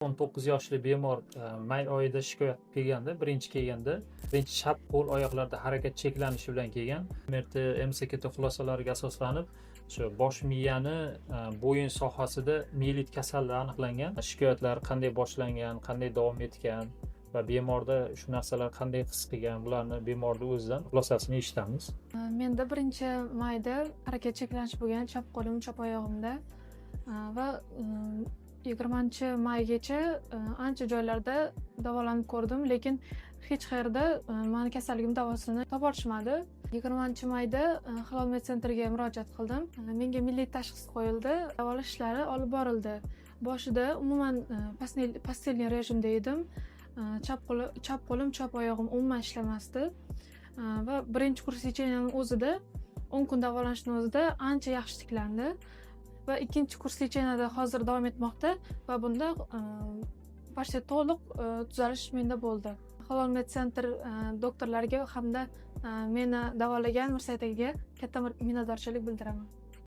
19 yoshli bemor may oyida shikoyat kelganda, birinchi chap qo'l oyoqlarda harakat cheklanishi bilan kelgan. MRT MSKT xulosalariga asoslanib shu bosh miyani bo'yin sohasida mielit kasalligi aniqlangan. Shikoyatlar qanday boshlangan, qanday davom etgan va bemorda shu narsalar qanday his qilgan, bularni bemorning o'zidan xulosasini eshitamiz. Menda 1-mayda harakat cheklanishi bo'lgan chap qo'lim, chap oyog'imda va 20-maygacha ancha joylarda davolanib ko'rdim, lekin hech qayerda meni kasalligim davosini topa olishmadi. 20-mayda Halol med centerga murojaat qildim. Menga milliy tashxis qo'yildi, davolash ishlari olib borildi. Boshida umuman pastelniy rejimda edim. Chap qo'lim, chap oyog'im umuman ishlamasdi va birinchi kurs lecheniyaning o'zida 10 kun davolanishning o'zida ancha yaxshi tiklandi va ikkinchi kurs lecheniyada hozir davom etmoqda va bunda почти to'liq tuzalish menda bo'ldi. Halol med center doktorlariga hamda meni davolagan Mirsayt akaga katta minnatdorchilik bildiraman.